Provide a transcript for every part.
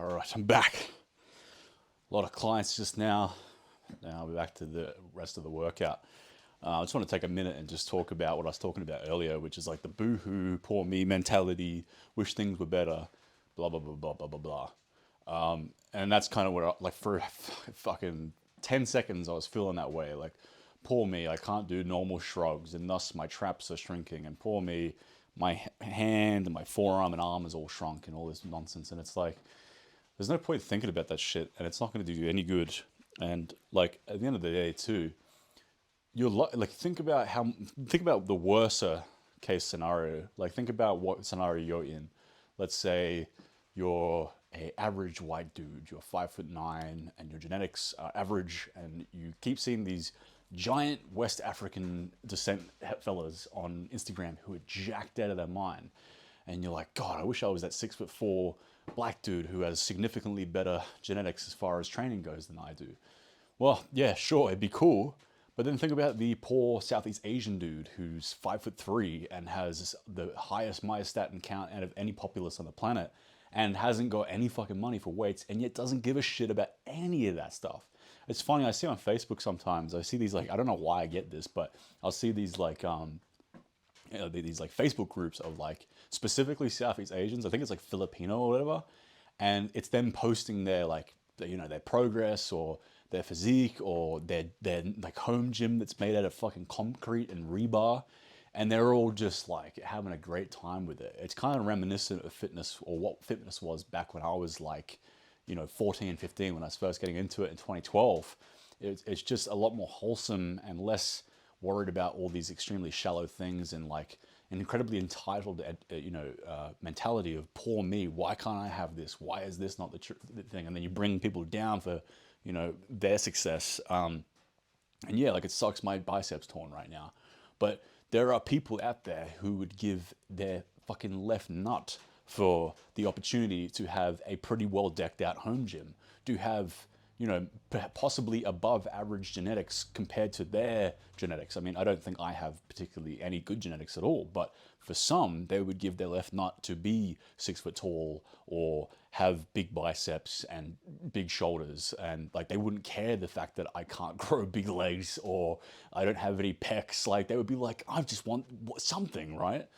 All right, I'm back. A lot of clients just now. Now I'll be back to the rest of the workout. I just want to take a minute and just talk about what I was talking about earlier, which is like the boo-hoo, poor me mentality, wish things were better, blah, blah, blah, blah, blah, blah, blah. And that's kind of what, like, for fucking 10 seconds, I was feeling that way. Like, poor me, I can't do normal shrugs, and thus my traps are shrinking. And poor me, my hand and my forearm and arm is all shrunk and all this nonsense. And it's like, there's no point thinking about that shit, and it's not going to do you any good. And like at the end of the day, too, like think about the worser case scenario. Like think about what scenario you're in. Let's say you're a average white dude. You're 5'9", and your genetics are average, and you keep seeing these giant West African descent fellas on Instagram who are jacked out of their mind, and you're like, God, I wish I was that 6'4" black dude who has significantly better genetics as far as training goes than I do. Well, yeah, sure, it'd be cool. But then think about the poor Southeast Asian dude who's 5'3" and has the highest myostatin count out of any populace on the planet and hasn't got any fucking money for weights and yet doesn't give a shit about any of that stuff. It's funny, I see on Facebook sometimes, I see these like, I don't know why I get this, but I'll see these like, these like Facebook groups of like specifically Southeast Asians. I think it's like Filipino or whatever, and it's them posting their like their progress or their physique or their like home gym that's made out of fucking concrete and rebar, and they're all just like having a great time with it. It's kind of reminiscent of fitness or what fitness was back when I was like 14, 15 when I was first getting into it in 2012. It's just a lot more wholesome and less worried about all these extremely shallow things and like an incredibly entitled, mentality of poor me. Why can't I have this? Why is this not the thing? And then you bring people down for, their success. And yeah, like it sucks my biceps torn right now, but there are people out there who would give their fucking left nut for the opportunity to have a pretty well decked out home gym, to have possibly above average genetics compared to their genetics. I mean, I don't think I have particularly any good genetics at all, but for some, they would give their left nut to be 6 foot tall or have big biceps and big shoulders. And like, they wouldn't care the fact that I can't grow big legs or I don't have any pecs. Like, they would be like, I just want something, right?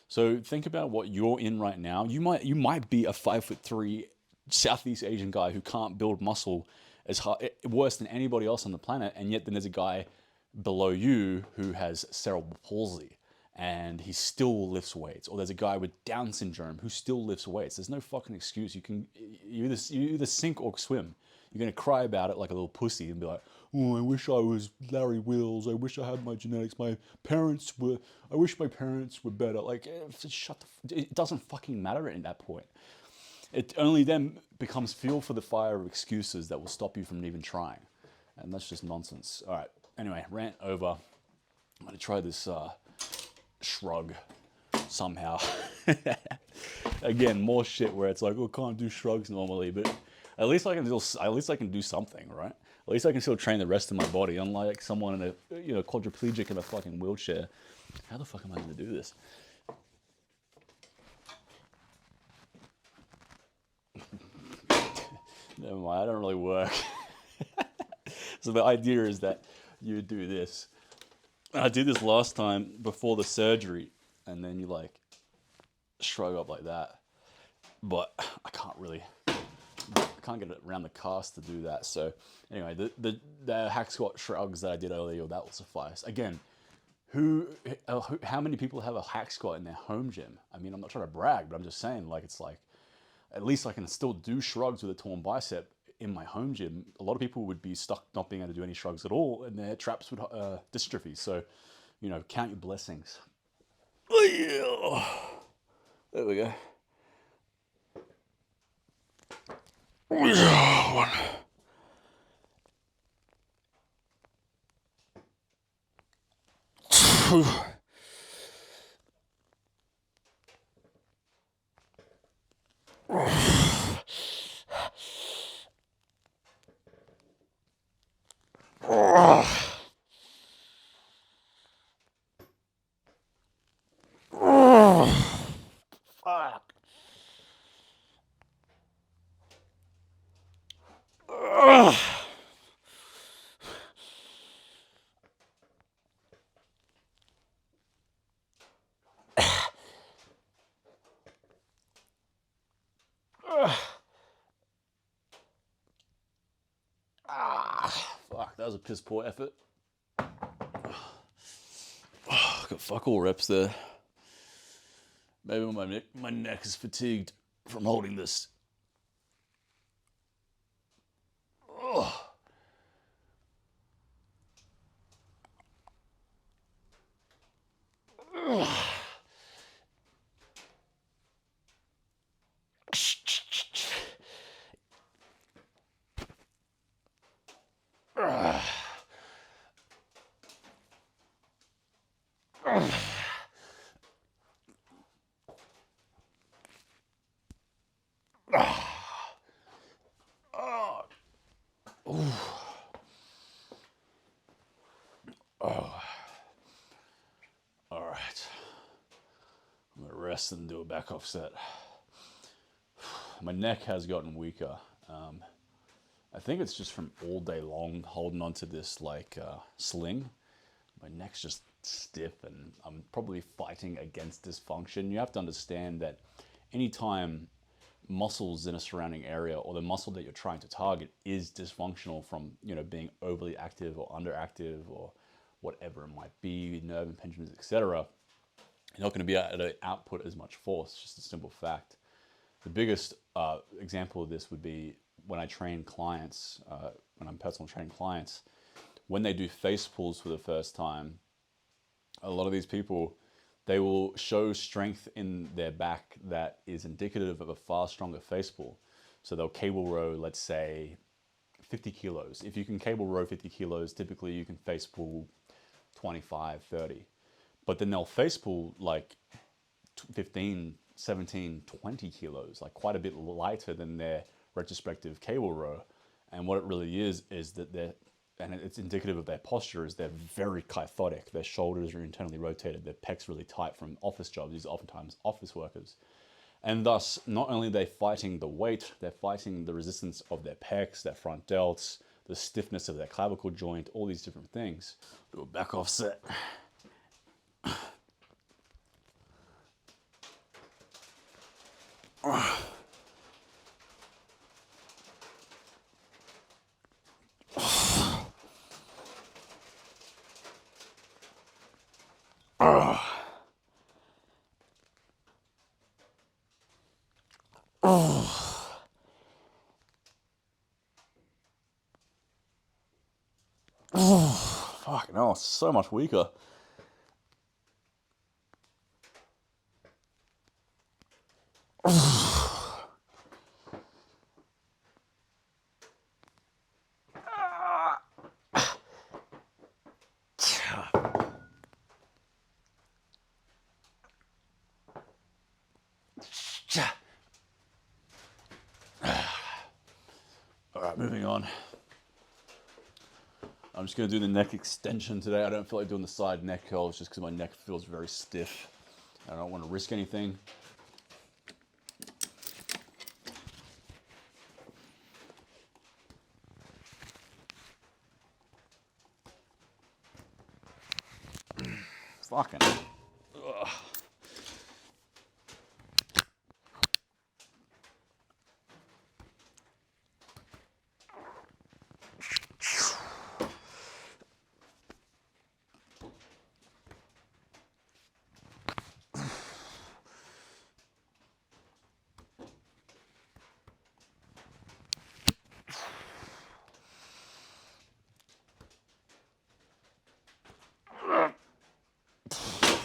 So think about what you're in right now. You might be a 5'3" Southeast Asian guy who can't build muscle as hard, worse than anybody else on the planet, and yet then there's a guy below you who has cerebral palsy and he still lifts weights, or there's a guy with Down syndrome who still lifts weights. There's no fucking excuse. You either sink or swim. You're gonna cry about it like a little pussy and be like, oh, I wish I was Larry Wills. I wish I had my genetics. I wish my parents were better. Like, it doesn't fucking matter at that point. It only then becomes fuel for the fire of excuses that will stop you from even trying. And that's just nonsense. All right. Anyway, rant over. I'm going to try this shrug somehow. Again, more shit where it's like, oh, I can't do shrugs normally, but at least I can do something, right? At least I can still train the rest of my body, unlike someone in a quadriplegic in a fucking wheelchair. How the fuck am I going to do this? Never mind, I don't really work. So the idea is that you do this. I did this last time before the surgery, and then you like shrug up like that. But I can't get it around the cast to do that. So anyway, the hack squat shrugs that I did earlier, that will suffice. Again, how many people have a hack squat in their home gym? I mean, I'm not trying to brag, but I'm just saying, like, it's like, at least I can still do shrugs with a torn bicep in my home gym. A lot of people would be stuck not being able to do any shrugs at all, and their traps would dystrophy. So, count your blessings. Yeah. There we go. One. Two. Fuck. was a piss poor effort. Got fuck all reps there. Maybe my neck is fatigued from holding this. Oh. All right. I'm gonna rest and do a back off set. My neck has gotten weaker. I think it's just from all day long holding onto this like sling. My neck's just stiff and I'm probably fighting against dysfunction. You have to understand that anytime muscles in a surrounding area or the muscle that you're trying to target is dysfunctional from, you know, being overly active or underactive or whatever it might be, nerve impingements, etc., you're not going to be able to output as much force. Just a simple fact. The biggest example of this would be when I train clients, when I'm personal training clients, when they do face pulls for the first time, a lot of these people, they will show strength in their back that is indicative of a far stronger face pull. So they'll cable row, let's say 50 kilos. If you can cable row 50 kilos, typically you can face pull 25, 30. But then they'll face pull like 15, 17, 20 kilos, like quite a bit lighter than their retrospective cable row. And what it really is that they're, and it's indicative of their posture, is they're very kyphotic. Their shoulders are internally rotated, their pecs really tight from office jobs. These are oftentimes office workers. And thus, not only are they fighting the weight, they're fighting the resistance of their pecs, their front delts, the stiffness of their clavicle joint, all these different things. Do a back off set. Fuck no, it's so much weaker. All right, moving on. I'm just going to do the neck extension today. I don't feel like doing the side neck curls just because my neck feels very stiff. I don't want to risk anything. Fucking. Ugh.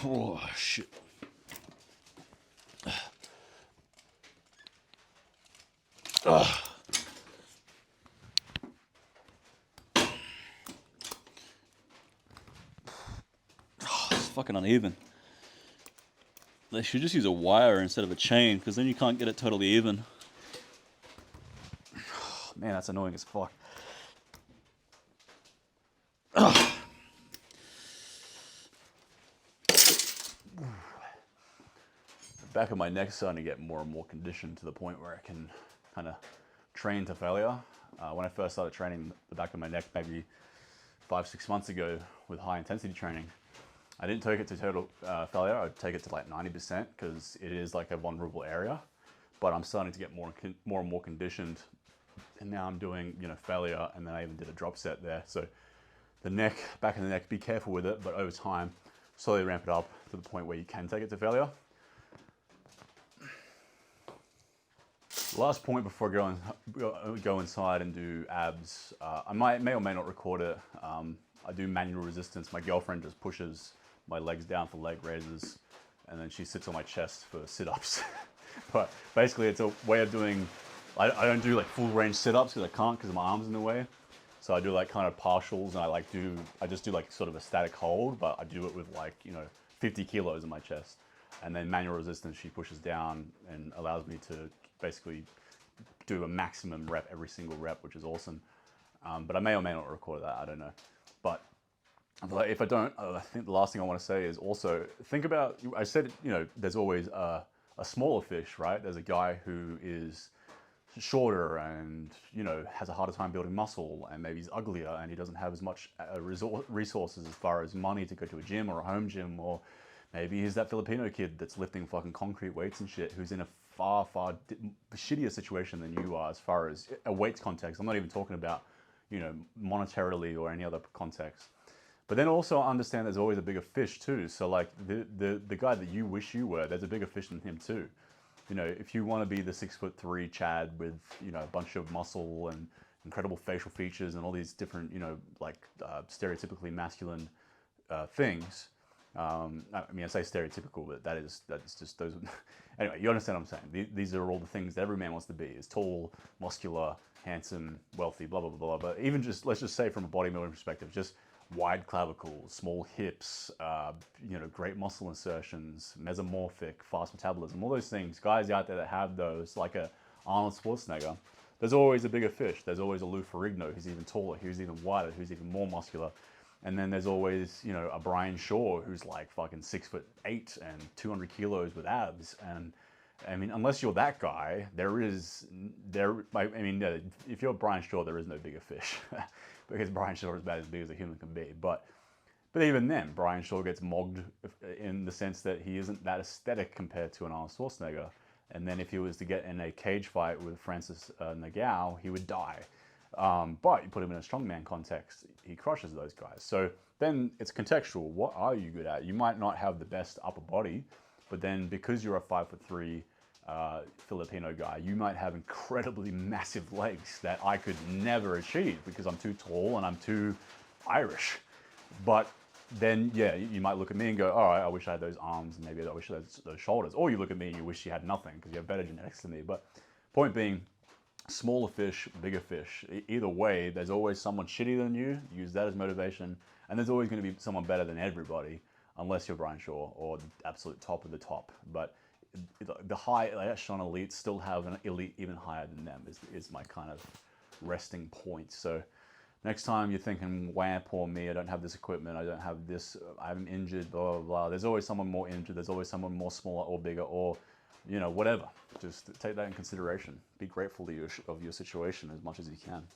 Oh, shit. Ugh. Oh, it's fucking uneven. They should just use a wire instead of a chain, because then you can't get it totally even. Oh, man, that's annoying as fuck. Ugh. The back of my neck's starting to get more and more conditioned to the point where I can kind of train to failure. When I first started training the back of my neck, maybe 5-6 months ago with high intensity training, I didn't take it to total failure. I'd take it to like 90% because it is like a vulnerable area. But I'm starting to get more and more conditioned, and now I'm doing, you know, failure, and then I even did a drop set there. So The neck, back of the neck, be careful with it, but over time, slowly ramp it up to the point where you can take it to failure. Last point before I go inside and do abs, I may or may not record it. I do manual resistance. My girlfriend just pushes my legs down for leg raises, and then she sits on my chest for sit-ups. But basically it's a way of doing, I don't do like full range sit-ups because I can't because my arm's in the way. So I do like kind of partials, and I just do like sort of a static hold, but I do it with like, 50 kilos in my chest. And then manual resistance, she pushes down and allows me to basically do a maximum rep every single rep, which is awesome. But I may or may not record that, I don't know. But if I don't, I think the last thing I want to say is also think about, I said, there's always a smaller fish, right? There's a guy who is shorter and, has a harder time building muscle, and maybe he's uglier and he doesn't have as much resources as far as money to go to a gym or a home gym, or maybe he's that Filipino kid that's lifting fucking concrete weights and shit, who's in a far shittier situation than you are as far as a weights context. I'm not even talking about, monetarily or any other context. But then also understand there's always a bigger fish too. So like the guy that you wish you were, there's a bigger fish than him too. If you want to be the 6'3" Chad with, a bunch of muscle and incredible facial features and all these different, stereotypically masculine things. I mean, I say stereotypical, but that's just those. Anyway, you understand what I'm saying. These are all the things that every man wants to be: is tall, muscular, handsome, wealthy, blah blah blah blah. But even let's just say from a bodybuilding perspective, just wide clavicles, small hips, great muscle insertions, mesomorphic, fast metabolism, all those things. Guys out there that have those, like a Arnold Schwarzenegger, there's always a bigger fish. There's always a Lou Ferrigno who's even taller, who's even wider, who's even more muscular. And then there's always, a Brian Shaw who's like fucking 6'8" and 200 kilos with abs. And I mean, unless you're that guy, if you're Brian Shaw, there is no bigger fish because Brian Shaw is about as big as a human can be. But even then, Brian Shaw gets mogged in the sense that he isn't that aesthetic compared to an Arnold Schwarzenegger. And then if he was to get in a cage fight with Francis Ngannou, he would die. But you put him in a strongman context, he crushes those guys. So then it's contextual. What are you good at? You might not have the best upper body, but then because you're a 5'3" Filipino guy, you might have incredibly massive legs that I could never achieve because I'm too tall and I'm too Irish. But then, yeah, you might look at me and go, all right, I wish I had those arms, and maybe I wish I had those shoulders. Or you look at me and you wish you had nothing because you have better genetics than me. But point being, smaller fish, bigger fish. Either way, there's always someone shittier than you. Use that as motivation. And there's always going to be someone better than everybody, unless you're Brian Shaw or the absolute top of the top. But the high echelon elites still have an elite even higher than them is my kind of resting point. So next time you're thinking, wah, poor me, I don't have this equipment, I don't have this, I'm injured, blah, blah, blah. There's always someone more injured. There's always someone more smaller or bigger or, whatever. Just take that in consideration. Be grateful of your situation as much as you can.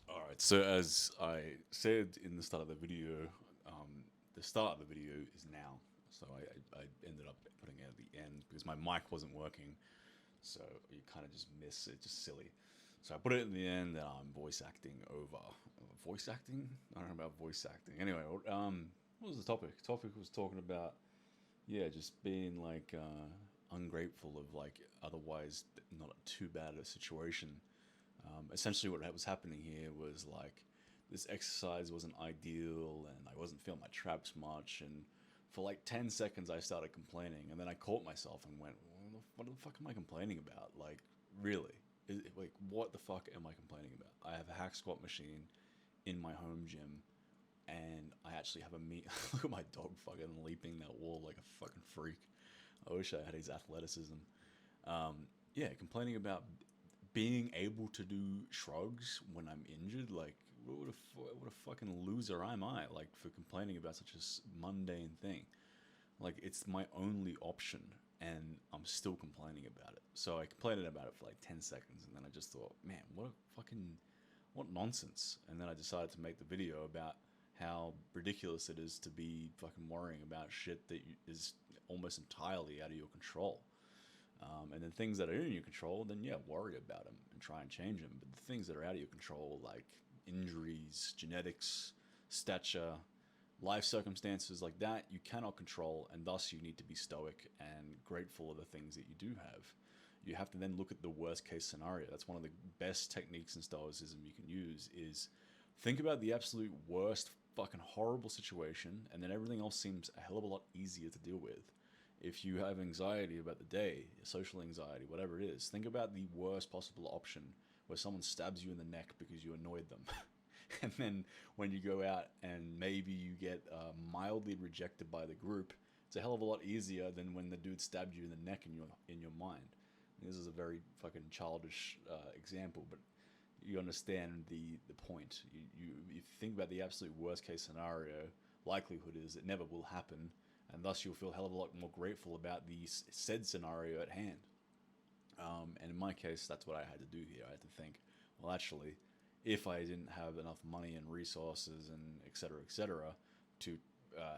All right, so as I said in the start of the video, the start of the video is now. So I ended up putting it at the end because my mic wasn't working. So you kind of just miss it, just silly. So I put it in the end that I'm voice acting over. Voice acting? I don't know about voice acting. Anyway, what was the topic? The topic was talking about, just being like ungrateful of like otherwise not too bad a situation. Essentially what was happening here was like this exercise wasn't ideal and I wasn't feeling my traps much, and for like 10 seconds I started complaining, and then I caught myself and went, what the fuck am I complaining about? Like, really? Like, what the fuck am I complaining about? I have a hack squat machine in my home gym, and I actually have look at my dog fucking leaping that wall like a fucking freak. I wish I had his athleticism. Complaining about being able to do shrugs when I'm injured, like, what a fucking loser am I, like, for complaining about such a mundane thing. Like, it's my only option, and I'm still complaining about it. So I complained about it for like 10 seconds, and then I just thought, man, what nonsense. And then I decided to make the video about how ridiculous it is to be fucking worrying about shit that is almost entirely out of your control. And then things that are in your control, then yeah, worry about them and try and change them. But the things that are out of your control, like injuries, genetics, stature, life circumstances like that, you cannot control, and thus you need to be stoic and grateful of the things that you do have. You have to then look at the worst case scenario. That's one of the best techniques in stoicism you can use is think about the absolute worst fucking horrible situation, and then everything else seems a hell of a lot easier to deal with. If you have anxiety about the day, social anxiety, whatever it is, think about the worst possible option where someone stabs you in the neck because you annoyed them. And then when you go out and maybe you get mildly rejected by the group, it's a hell of a lot easier than when the dude stabbed you in the neck in your mind. This is a very fucking childish example, but you understand the point. You think about the absolute worst case scenario, likelihood is it never will happen, and thus you'll feel a hell of a lot more grateful about the said scenario at hand. And in my case, that's what I had to do here. I had to think, well, actually, if I didn't have enough money and resources and et cetera, to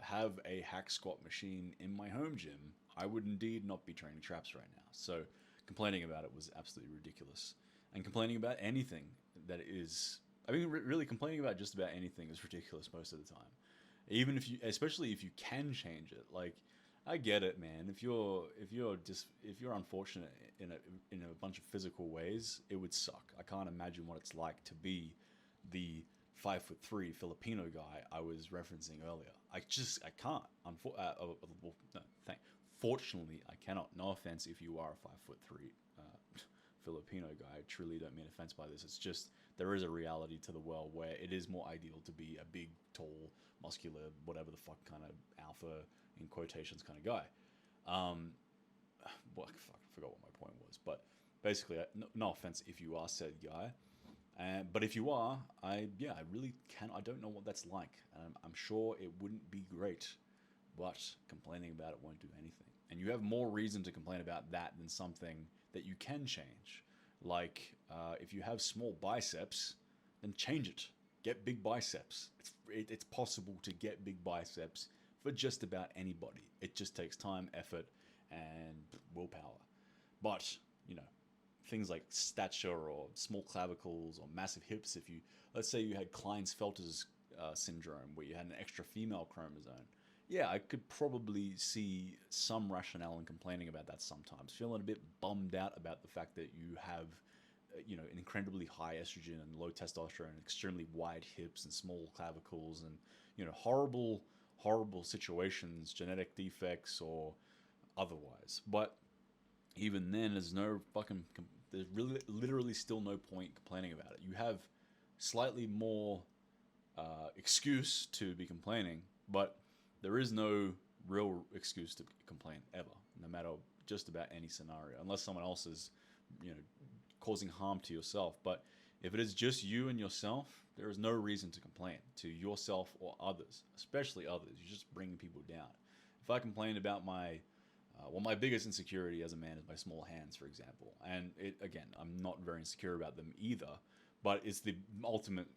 have a hack squat machine in my home gym, I would indeed not be training traps right now. So complaining about it was absolutely ridiculous. And complaining about anything that is, I mean, really complaining about just about anything is ridiculous most of the time. Even if you, especially if you can change it, like I get it, man. If you're unfortunate in a bunch of physical ways, it would suck. I can't imagine what it's like to be the 5'3" Filipino guy I was referencing earlier. I can't. Well, no, fortunately, I cannot. No offense if you are a 5'3" Filipino guy. I truly don't mean offense by this. It's just there is a reality to the world where it is more ideal to be a big, tall, muscular, whatever the fuck kind of alpha in quotations kind of guy. Well, fuck, I forgot what my point was, but basically, no offense if you are said guy, but if you are, I really can. I don't know what that's like. I'm sure it wouldn't be great, but complaining about it won't do anything. And you have more reason to complain about that than something that you can change. Like if you have small biceps, then change it. Get big biceps. It's possible to get big biceps for just about anybody. It just takes time, effort, and willpower. But, things like stature or small clavicles or massive hips, if you, let's say you had Klinefelter's syndrome where you had an extra female chromosome, yeah, I could probably see some rationale in complaining about that sometimes. Feeling a bit bummed out about the fact that you have, an incredibly high estrogen and low testosterone, and extremely wide hips and small clavicles, and horrible, horrible situations, genetic defects or otherwise. But even then, there's really literally still no point complaining about it. You have slightly more excuse to be complaining, but there is no real excuse to complain ever, no matter just about any scenario, unless someone else is, causing harm to yourself. But if it is just you and yourself, there is no reason to complain to yourself or others, especially others. You're just bringing people down. If I complain about my biggest insecurity as a man is my small hands, for example. And again, I'm not very insecure about them either, but it's the ultimate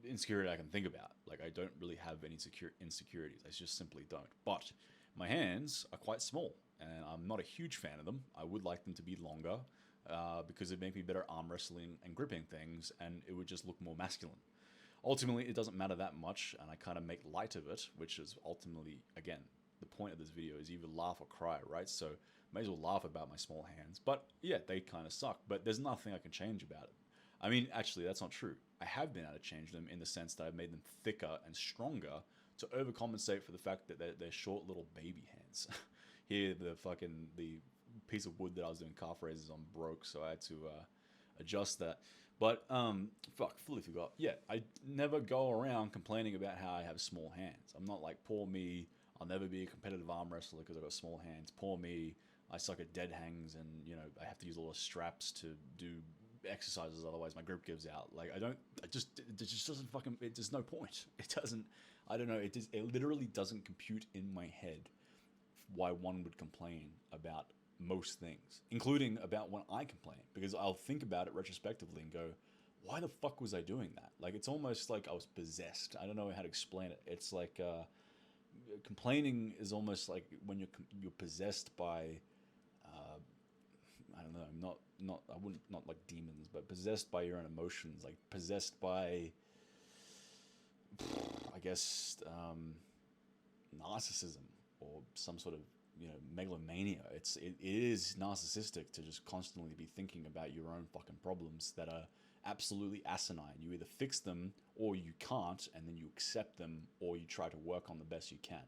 insecurity I can think about. Like, I don't really have any insecurities. I just simply don't. But my hands are quite small, and I'm not a huge fan of them. I would like them to be longer because it make me better arm wrestling and gripping things, and it would just look more masculine. Ultimately, it doesn't matter that much, and I kind of make light of it, which is ultimately, again, the point of this video is either laugh or cry, right? So may as well laugh about my small hands. But yeah, they kind of suck, but there's nothing I can change about it. I mean, actually, that's not true. I have been able to change them in the sense that I've made them thicker and stronger to overcompensate for the fact that they're short little baby hands. Here, the piece of wood that I was doing calf raises on broke, so I had to adjust that. But fully forgot. Yeah, I never go around complaining about how I have small hands. I'm not like, poor me, I'll never be a competitive arm wrestler because I've got small hands. Poor me, I suck at dead hangs, and I have to use a lot of straps to do exercises, otherwise my grip gives out. Like, it just doesn't fucking, there's no point. It doesn't, I don't know, it literally doesn't compute in my head why one would complain about most things, including about when I complain, because I'll think about it retrospectively and go, why the fuck was I doing that? Like, it's almost like I was possessed. I don't know how to explain it. It's like complaining is almost like when you're possessed by I don't know, not I wouldn't, not like demons, but possessed by your own emotions, like possessed by, I guess, narcissism or some sort of, megalomania. It is narcissistic to just constantly be thinking about your own fucking problems that are absolutely asinine. You either fix them or you can't, and then you accept them, or you try to work on the best you can.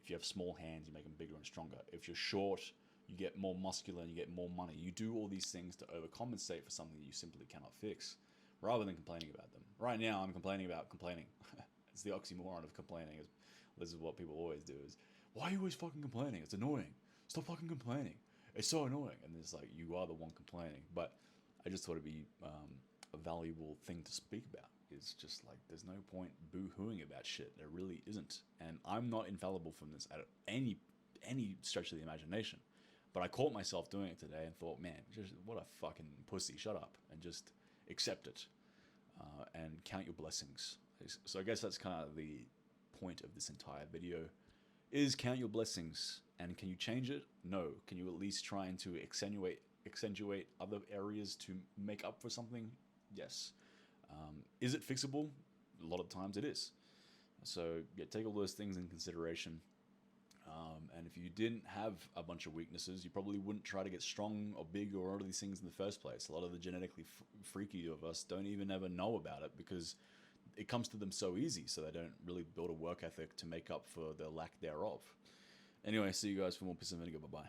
If you have small hands, you make them bigger and stronger. If you're short, you get more muscular and you get more money. You do all these things to overcompensate for something that you simply cannot fix, rather than complaining about them. Right now, I'm complaining about complaining. It's the oxymoron of complaining. This is what people always do: is, why are you always fucking complaining? It's annoying. Stop fucking complaining. It's so annoying. And it's like, you are the one complaining. But I just thought it'd be a valuable thing to speak about. It's just like, there's no point boo-hooing about shit. There really isn't. And I'm not infallible from this at any stretch of the imagination. But I caught myself doing it today and thought, man, just what a fucking pussy. Shut up and just accept it, and count your blessings. So I guess that's kind of the point of this entire video, is count your blessings. And can you change it? No. Can you at least try and to accentuate other areas to make up for something? Yes. Is it fixable? A lot of times it is. So yeah, take all those things in consideration. And if you didn't have a bunch of weaknesses, you probably wouldn't try to get strong or big or all of these things in the first place. A lot of the genetically freaky of us don't even ever know about it, because it comes to them so easy, so they don't really build a work ethic to make up for the lack thereof. Anyway, see you guys for more Piss and Vinegar. Bye-bye.